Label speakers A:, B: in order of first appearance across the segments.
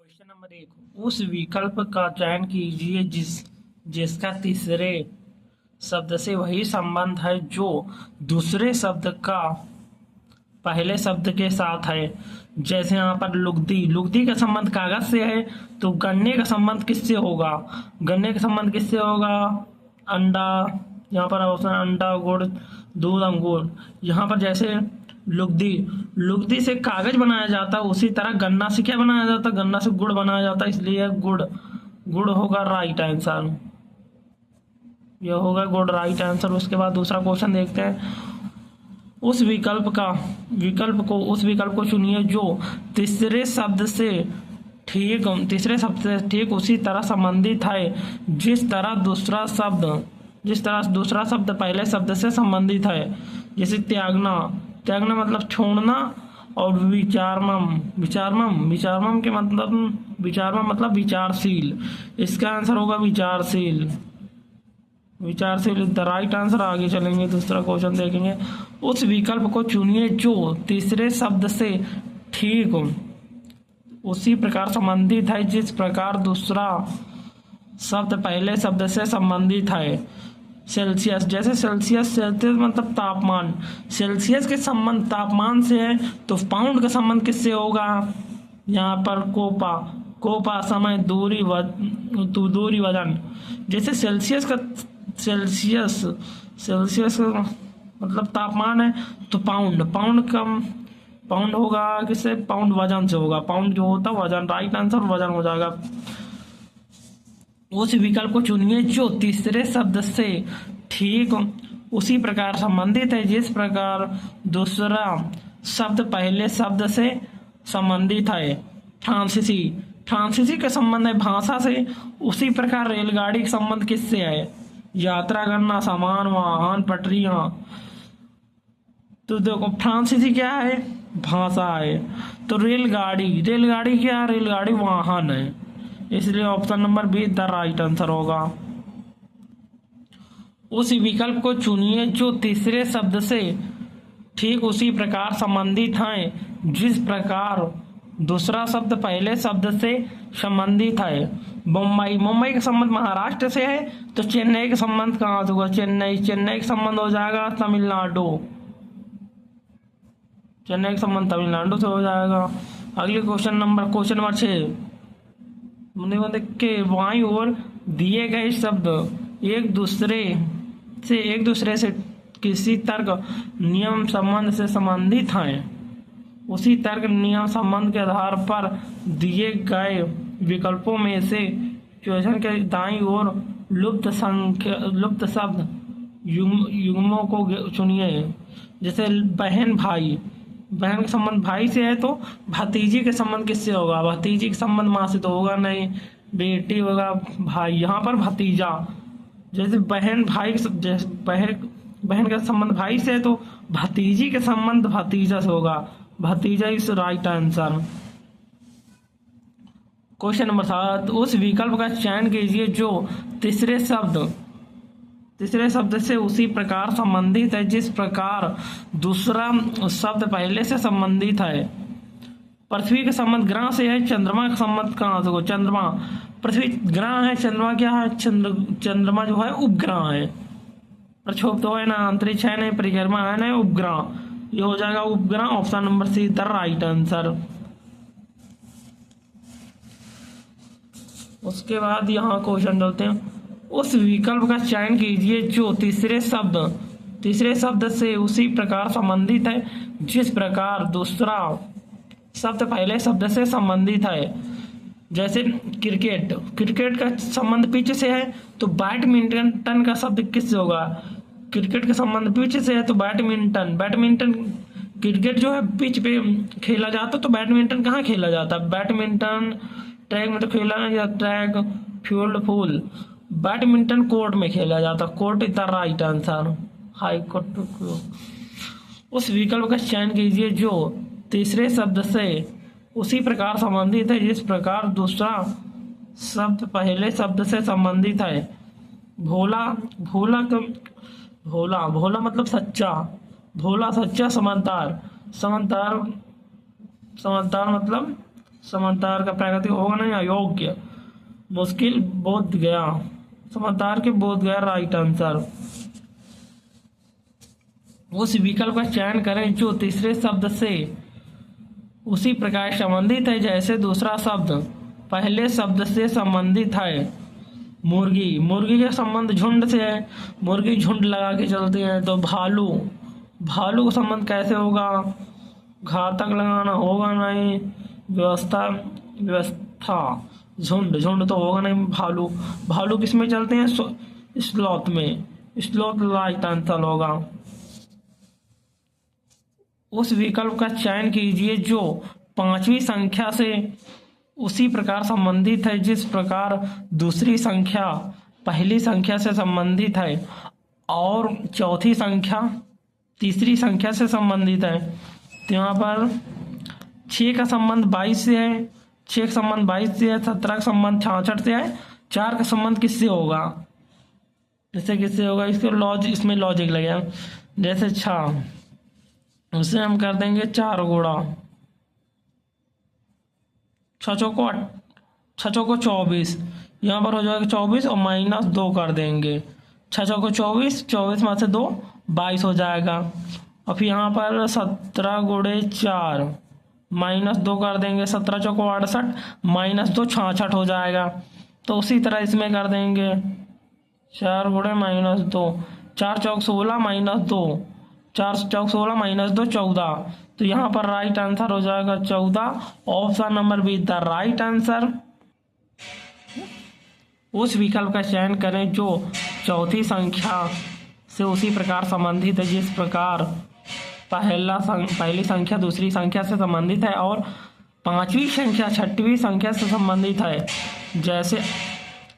A: Question number 1, उस विकल्प का चयन कीजिए जिसका तीसरे शब्द से वही संबंध है जो दूसरे शब्द का पहले शब्द के साथ है। जैसे यहाँ पर लुगदी, लुगदी का संबंध कागज से है, तो गन्ने का संबंध किससे होगा? गन्ने का संबंध किससे होगा? अंडा, यहाँ पर ऑप्शन अंडा, गुड़, दूध, अंगूर। यहाँ पर जैसे लुगदी, लुगदी से कागज बनाया जाता है, उसी तरह गन्ना से क्या बनाया जाता है? गन्ना से गुड़ बनाया जाता है, इसलिए गुड़, गुड़ होगा राइट आंसर। यह होगा गुड़ राइट आंसर। उसके बाद दूसरा क्वेश्चन देखते हैं। उस विकल्प को चुनिए जो तीसरे शब्द से ठीक उसी तरह संबंधित है जिस तरह दूसरा शब्द पहले शब्द से संबंधित है। जैसे त्यागना, त्यागना मतलब छोड़ना, और विचारमम के मतलब विचारशील। इसका आंसर होगा विचारशील द राइट आंसर। आगे चलेंगे, दूसरा क्वेश्चन देखेंगे। उस विकल्प को चुनिए जो तीसरे शब्द से ठीक उसी प्रकार संबंधित है जिस प्रकार दूसरा शब्द पहले शब्द से संबंधित है। सेल्सियस, जैसे सेल्सियस मतलब तापमान, सेल्सियस के संबंध तापमान से है, तो पाउंड का संबंध किससे होगा? यहाँ पर कोपा समय, दूरी, वजन। जैसे सेल्सियस का मतलब तापमान है, तो पाउंड होगा किससे? पाउंड वजन से होगा। पाउंड जो होता है वजन, राइट आंसर वजन हो जाएगा। उस विकल्प को चुनिए जो तीसरे शब्द से ठीक उसी प्रकार संबंधित है जिस प्रकार दूसरा शब्द पहले शब्द से संबंधित है। फ्रांसीसी का संबंध है भाषा से, उसी प्रकार रेलगाड़ी का संबंध किससे है? यात्रा करना, सामान, वाहन, पटरियां। तो देखो फ्रांसीसी क्या है? भाषा है। तो रेलगाड़ी क्या है? रेलगाड़ी वाहन है, इसलिए option number be the right answer होगा। उस विकल्प को चुनिए जो तीसरे शब्द से ठीक उसी प्रकार संबंधित है जिस प्रकार दूसरा शब्द पहले शब्द से संबंधित है। मुंबई का संबंध महाराष्ट्र से है, तो चेन्नई का संबंध कहाँ से होगा? चेन्नई का संबंध हो जाएगा तमिलनाडु। चेन्नई का संबंध तमिलनाडु से हो जाएगा। अगले क्वेश्चन नंबर 6, के बाईं ओर दिए गए शब्द एक दूसरे से किसी तर्क नियम संबंध से संबंधित हैं। उसी तर्क नियम संबंध के आधार पर दिए गए विकल्पों में से क्वेश्चन के दाईं ओर लुप्त शब्द युग्मों को चुनिए। जैसे बहन भाई, बहन का संबंध भाई से है, तो भतीजी के संबंध किससे होगा? भतीजी का संबंध माँ से तो होगा नहीं, बेटी होगा भाई। यहाँ पर भतीजा, जैसे बहन का संबंध भाई से है, तो भतीजी के संबंध भतीजा से होगा। भतीजा is right answer. Question number 7, उस विकल्प का चयन कीजिए जो तीसरे शब्द से उसी प्रकार संबंधित है जिस प्रकार दूसरा शब्द पहले से संबंधित है। पृथ्वी का संबंध ग्रह से है, चंद्रमा का संबंध कहाँ से हो? चंद्रमा, पृथ्वी ग्रह है, चंद्रमा क्या है? चंद्रमा जो है उपग्रह है। प्रक्षोभ तो है ना, अंतरिक्ष है नहीं, परिक्रमा है नहीं, उपग्रह। ये हो जाएगा उपग्रह, option number see the right answer. उसके बाद यहाँ क्वेश्चन डालते हैं। उस विकल्प का चयन कीजिए जो तीसरे शब्द से उसी प्रकार संबंधित है जिस प्रकार दूसरा शब्द पहले शब्द से संबंधित है। जैसे क्रिकेट का संबंध पिच से है, तो बैडमिंटन का शब्द किससे होगा? क्रिकेट का संबंध पिच से है, तो बैडमिंटन क्रिकेट जो है पिच पे खेला जाता, तो बैडमिंटन कहाँ खेला जाता? बैडमिंटन ट्रैक में तो खेला नहीं जाता, ट्रैक, फील्ड, फूल। बैडमिंटन कोर्ट में खेला जाता, court is the right answer. High court. उस विकल्प का चयन कीजिए जो तीसरे शब्द से उसी प्रकार संबंधित है जिस प्रकार दूसरा शब्द पहले शब्द से संबंधित है। भोला मतलब सच्चा, समझदार मतलब समझदार का प्राकृतिक होगा नहीं, अयोग्य। मुश्किल, बोध गया। समझदार के बोध गया राइट आंसर। उस विकल्प का चयन करें जो तीसरे शब्द से उसी प्रकार संबंधित है जैसे दूसरा शब्द पहले शब्द से संबंधित है। मुर्गी, मुर्गी का संबंध झुंड से है, मुर्गी झुंड लगा के चलती है। तो भालू, भालू का संबंध कैसे होगा? घातक लगाना होगा नहीं। व्यवस्था, व्यवस्था, झुंड, झुंड तो होगा नहीं। भालू, भालू किस में चलते हैं? स्लॉथ में। स्लॉथ राइट आंसर होगा। उस विकल्प का चयन कीजिए जो पांचवी संख्या से उसी प्रकार संबंधित है जिस प्रकार दूसरी संख्या पहली संख्या से संबंधित है और चौथी संख्या तीसरी संख्या से संबंधित है। तो यहाँ पर 6 का संबंध 22 से है, 6 का संबंध 22 से है, 17 का संबंध 66 से है, 4 का संबंध किससे होगा? जैसे किससे होगा? इसमें लॉजिक लगेगा। जैसे 6 उसे हम कर देंगे 4 गुणा 6 चौको 24, यहाँ पर हो जाएगा 24 और -2 कर देंगे। 6 चौको 24, 24 में से 2 22 हो जाएगा। और फिर यहाँ पर 17 गुणे 4 -2 कर देंगे। 17 चौको 68, -2 66 हो जाएगा। तो उसी तरह इसमें कर देंगे 4 गुणे -2, 4 चौक 16 -2, 4 चौक 16 -2 14। तो यहाँ पर राइट आंसर हो जाएगा 14। Option number be the right answer. उस विकल्प का चयन करें जो चौथी संख्या से उसी प्रकार संबंधित है जिस प्रकार पहली संख्या दूसरी संख्या से संबंधित है और पांचवी संख्या छठवीं संख्या से संबंधित है। जैसे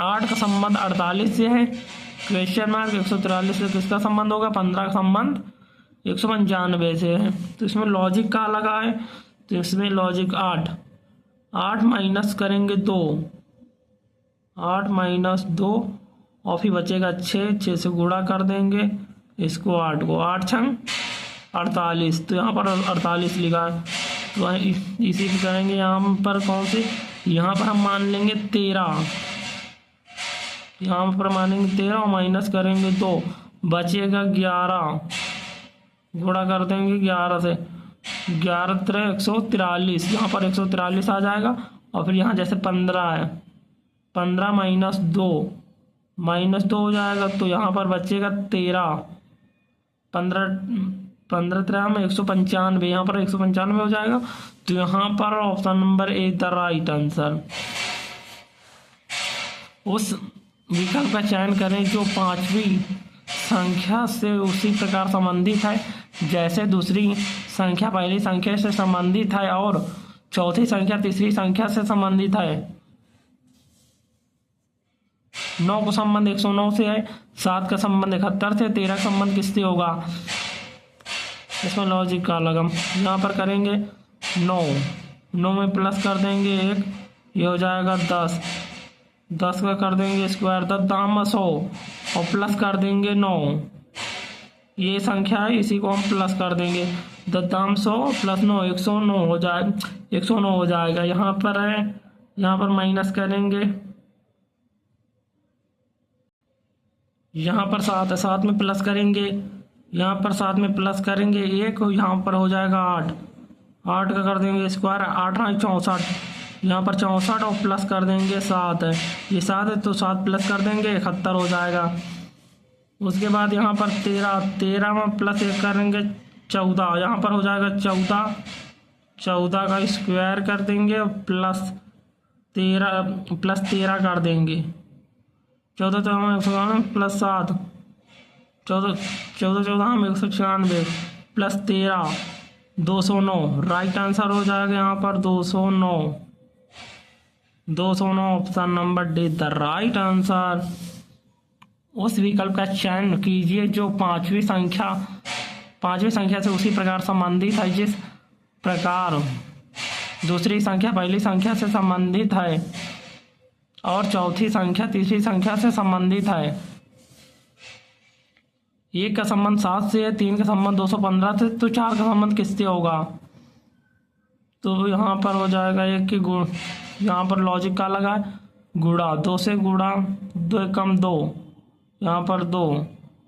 A: 8 का संबंध 48 से है, क्वेश्चन मार्क 143 से किसका संबंध होगा? 15 का संबंध 195 से है। तो इसमें लॉजिक का लगा है, तो इसमें लॉजिक 8 माइनस करेंगे 2, 8 - 2 और फिर बचेगा 6 से गुणा कर देंगे इसको 8 को, 8 छंग 48। तो यहाँ पर 48 लिखा है, तो इसी से करेंगे। यहाँ पर कौन सी? यहाँ पर हम मान लेंगे 13, यहाँ पर मानेंगे 13 और माइनस करेंगे 2, बचेगा 11, गुणा कर देंगे 11 से, 11 3 143, यहाँ पर 143 आ जाएगा। और फिर यहाँ जैसे 15 है, 15 -2 हो जाएगा। तो यहाँ पर बचेगा 13, 15 3 में 195, यहाँ पर 195 हो जाएगा। तो यहाँ पर option number A the right answer. उस विकल्प का चयन करें जो पांचवी संख्या से उसी प्रकार संबंधित है जैसे दूसरी संख्या पहली संख्या से संबंधित है और चौथी संख्या तीसरी संख्या से संबंधित है। 9 का संबंध 109 से है, 7 का संबंध 71 से, 13 का संबंध किससे होगा? इसमें लॉजिक का लगा। यहाँ पर करेंगे 9 में प्लस कर देंगे 1, ये हो जाएगा 10 का कर देंगे स्क्वायर, 10 दाम 100 और प्लस कर देंगे 9। ये संख्या है, इसी को हम प्लस कर देंगे, 10 दाम 100 प्लस 9 109 हो जाए 109 हो जाएगा। यहाँ पर है, यहाँ पर माइनस करेंगे, यहाँ पर 7 है, 7 में प्लस करेंगे, यहाँ पर 7 में प्लस करेंगे 1, यहाँ पर हो जाएगा 8 का कर देंगे स्क्वायर, 8 64, यहाँ पर 64 और प्लस कर देंगे 7 है, ये 7 है तो 7 प्लस कर देंगे 71 हो जाएगा। उसके बाद यहाँ पर 13 में प्लस 1 करेंगे 14, यहाँ पर हो जाएगा 14 का स्क्वायर कर देंगे प्लस 13 कर देंगे, 14 तो हम 196 प्लस 7, 14 हम 196 प्लस 13 209, राइट आंसर हो जाएगा यहाँ पर 209 option number D the right answer. उस विकल्प का चयन कीजिए जो पांचवी संख्या से उसी प्रकार संबंधित है जिस प्रकार दूसरी संख्या पहली संख्या से संबंधित है और चौथी संख्या तीसरी संख्या से संबंधित है। 1 का संबंध 7 से है, 3 का संबंध 215 से, तो 4 का संबंध किससे होगा? तो यहाँ पर हो जाएगा 1 की गुण, यहाँ पर लॉजिक का लगा गुणा, 2 से गुणा, 2 एकम 2, यहाँ पर 2,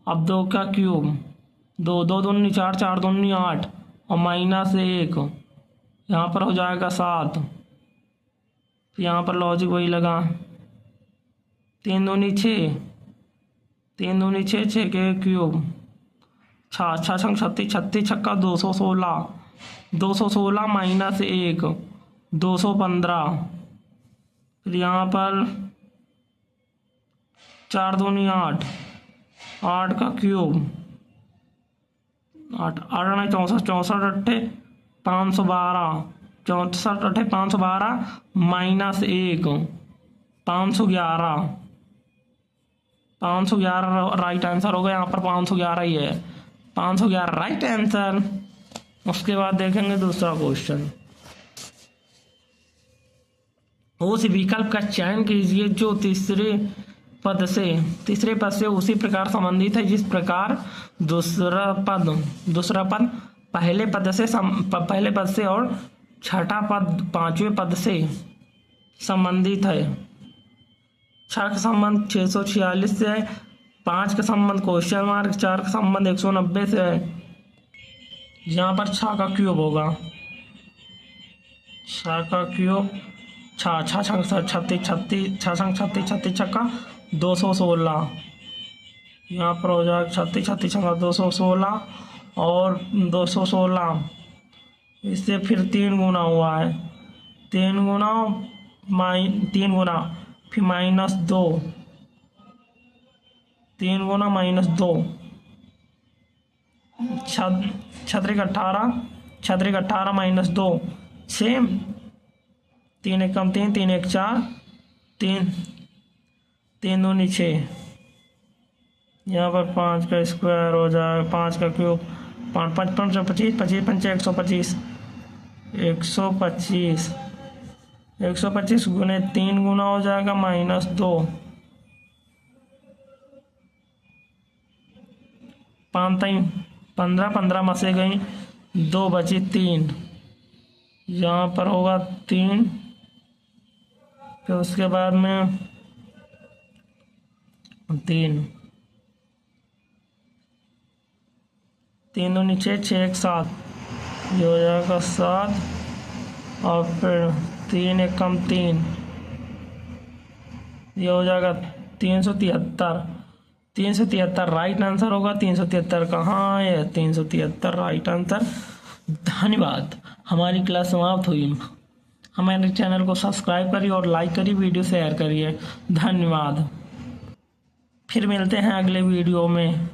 A: अब 2 का क्यूब, 2 2 दूनी 4, 4 दूनी 8 और माइनस 1, यहाँ पर हो जाएगा 7, यहाँ पर लॉजिक वही लगा, 3 दूनी 6, 3 दूनी 6, 6 के क्यूब, 6 6 छंग 36, 36 छक्का 216, 216 माइनस 1, 215, फिर यहाँ पर 4 दूनी 8, 8 का क्यूब, 8 8 नहीं 64, 64 अट्ठे 512, 64 अट्ठे 512 माइनस 1, 511, 511 राइट आंसर होगा, यहाँ पर 511 ही है, 511 राइट आंसर। उसके बाद देखेंगे दूसरा क्वेश्चन। उस विकल्प का चयन कीजिए जो तीसरे पद से उसी प्रकार संबंधित है जिस प्रकार दूसरा पद पहले पद से और छठा पद पांचवें पद से संबंधित है। 6 का संबंध 646 से है, 5 का संबंध क्वेश्चन मार्क, 4 का संबंध 190 से है। यहाँ पर 6 का क्यूब होगा, 6 का क्यूब 6 6 36 36 6 36 36 छक्का 216, यहाँ पर हो जाएगा 36 36 छक्का 216 और 216, इससे फिर 3 गुना हुआ है, 3 गुना फिर माइनस 2, 3 गुना माइनस 2, छतरी का 18 माइनस 2, 6, 3 एकम 3, 3 एक 4, 3 दूनी 6, यहाँ पर 5 का स्क्वायर हो जाएगा, 5 का क्यूब, 5 5 5 25 25 5 125, 125 गुने 3 गुना हो जाएगा माइनस 2, 5 15 15 में से गई 2 बची 3, यहाँ पर होगा 3, फिर उसके बाद में 3 दूनी 6, 6 एक 7, ये हो जाएगा 7 और फिर 3 एकम 3, ये हो जाएगा 373 राइट आंसर होगा। 373 कहाँ है? 373 राइट आंसर। धन्यवाद। हमारी क्लास समाप्त हुई। हमारे चैनल को सब्सक्राइब करिए और लाइक करिए, वीडियो शेयर करिए। धन्यवाद। फिर मिलते हैं अगले वीडियो में।